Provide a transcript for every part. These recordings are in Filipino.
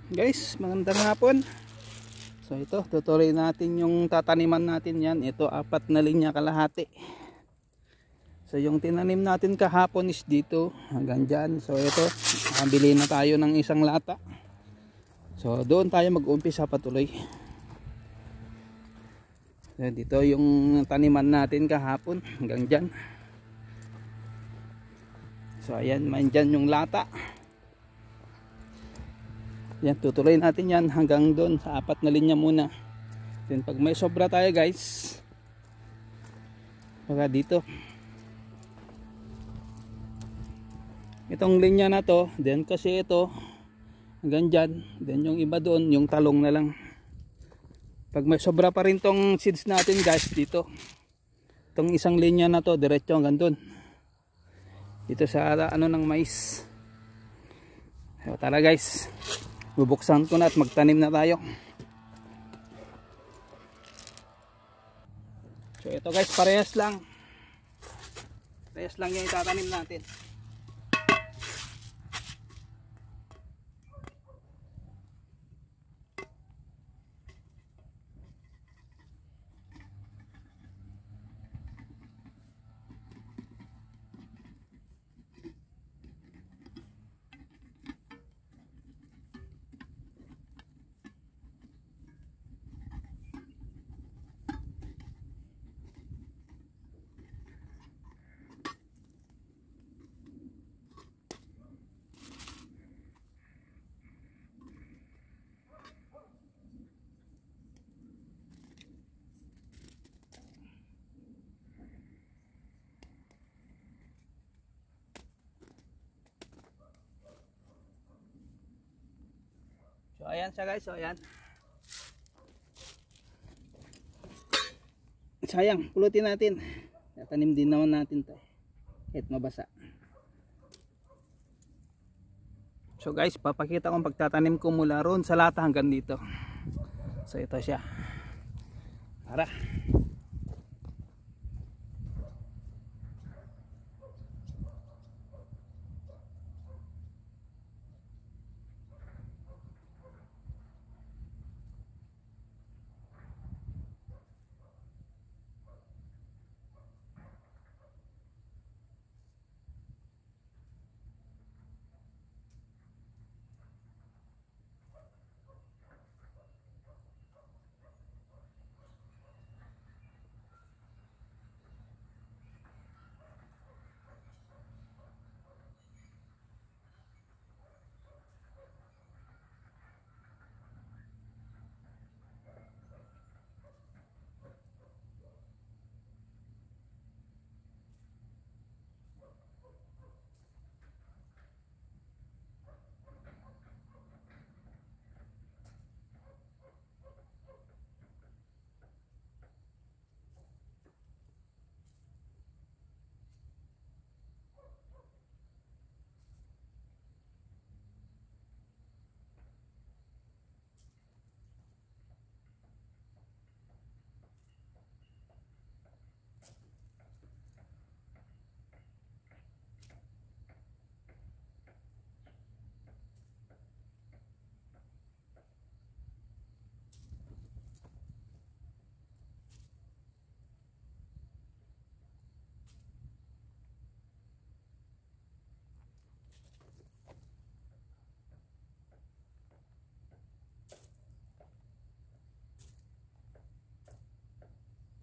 Guys, magandang hapon. So ito, tutuloy natin yung tataniman natin yan. Ito, 4 na linya kalahati. So yung tinanim natin kahapon is dito hanggang dyan. So ito, makabili na tayo ng isang lata. So doon tayo mag-umpisa patuloy. So, dito yung taniman natin kahapon hanggang dyan. So ayan, man dyan yung lata. Yan, tutuloy natin yan hanggang doon sa 4 na linya muna. Then pag may sobra tayo guys, baka dito itong linya na to, then kasi ito hanggang dyan, then yung iba doon yung talong na lang. Pag may sobra pa rin tong seeds natin guys, dito itong isang linya na to diretso hanggang doon, dito sa ano ng mais. So tara guys, bubuksan ko na at magtanim na tayo. So ito guys, parehas lang yung itatanim natin. So ayan siya guys, so ayan. Sayang, pulutin natin. Tatanim din naman natin to kahit mabasa. So guys, papakita ko ang pagtatanim ko mula roon sa lata hanggang dito. So ito siya. Tara.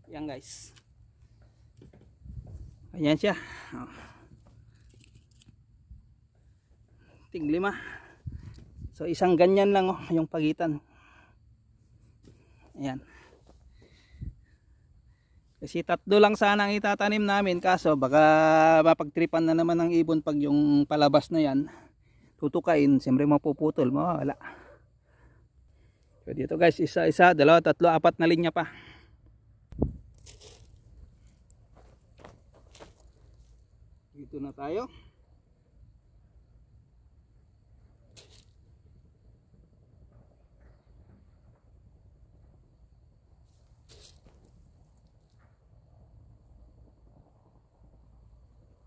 Yan guys. Ayan siya. Oh. Tig-5. So isang ganyan lang oh, yung pagitan. Ayan. Kasi 3 lang sana ang itatanim namin, kaso baka mapagtripan na naman ng ibon pag yung palabas na yan tutukain, siyempre mapuputol, mawawala. So dito guys, 1, 2, 3, 4 na linya pa. Dito na tayo.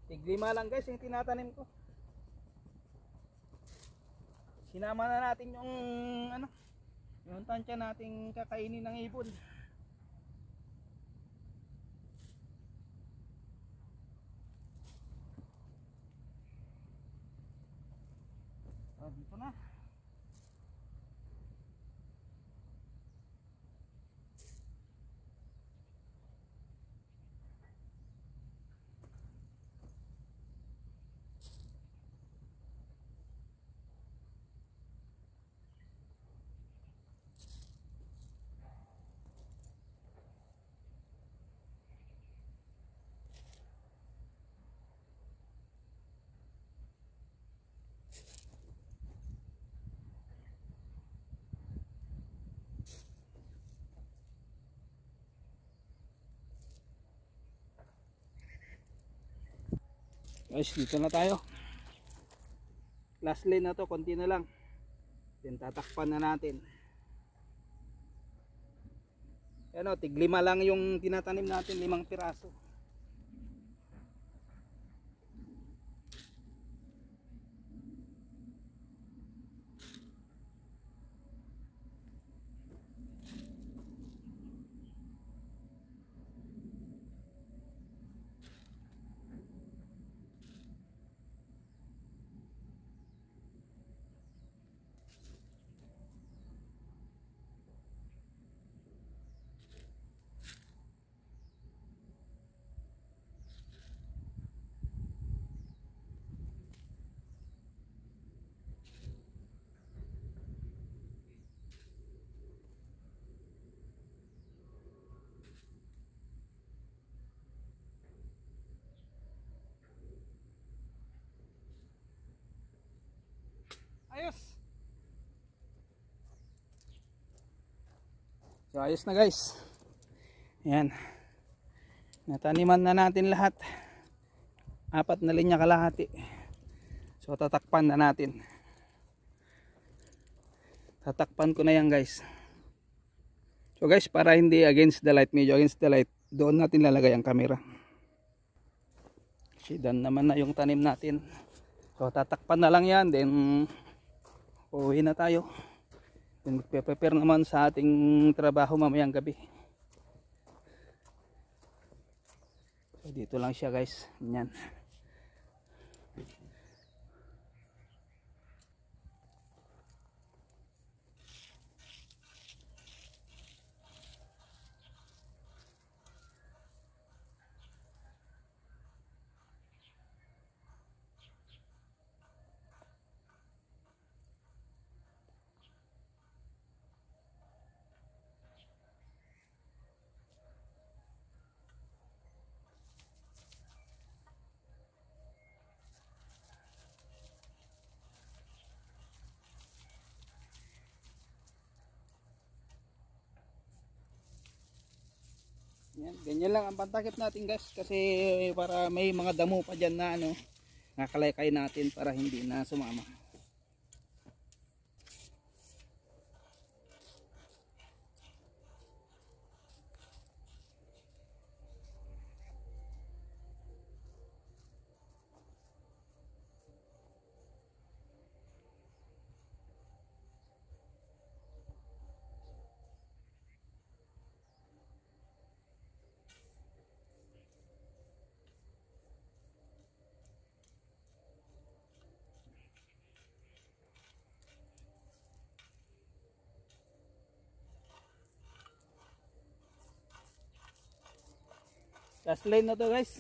Tig-5 lang guys yung tinatanim ko. Sinama na natin yung ano, yung tansya nating kakainin ng ibon. Dito na. Guys, dito na tayo. Last lane na to, konti na lang. Then tatakpan na natin. Ano, tiglima lang yung tinatanim natin, 5 piraso. Ayos. So ayos na guys. Ayan. Nataniman na natin lahat. 4 na linya kalahati. So tatakpan na natin. Tatakpan ko na yan guys. So guys, para hindi against the light, medyo against the light, doon natin lalagay ang camera. Kasi done naman na yung tanim natin. So tatakpan na lang yan, then uuwi na tayo. Then magpe-prepare naman sa ating trabaho mamayang gabi. So dito lang siya guys. Yan. Yan, ganyan lang ang pantakip natin guys, kasi para may mga damo pa dyan na ano, nakalaykay natin para hindi na sumama. Last lane na to guys.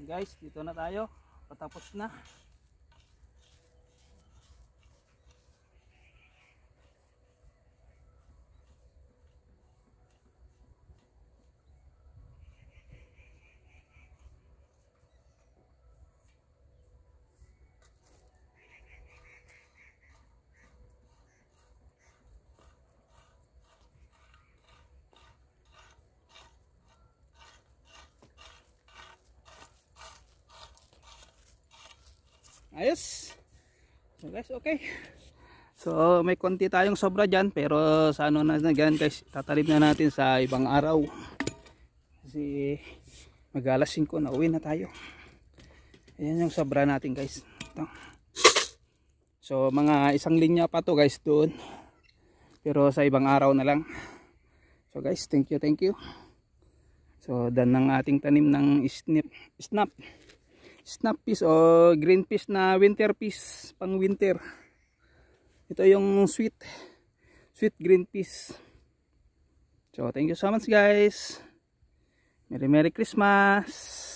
Guys, dito na tayo. Patapos na. Ayos. So guys, okay. So may konti tayong sobra dyan, pero sa ano na gan guys, tatalim na natin sa ibang araw. Kasi mag-alas 5 na uwi na tayo. Ayan yung sobra natin guys. Ito. So mga isang linya pa to guys doon. Pero sa ibang araw na lang. So guys, thank you, thank you. So dan ng ating tanim ng snap peas o green peas na winter peas, pang winter. Ito yung sweet green peas. So thank you so much guys. Merry Christmas.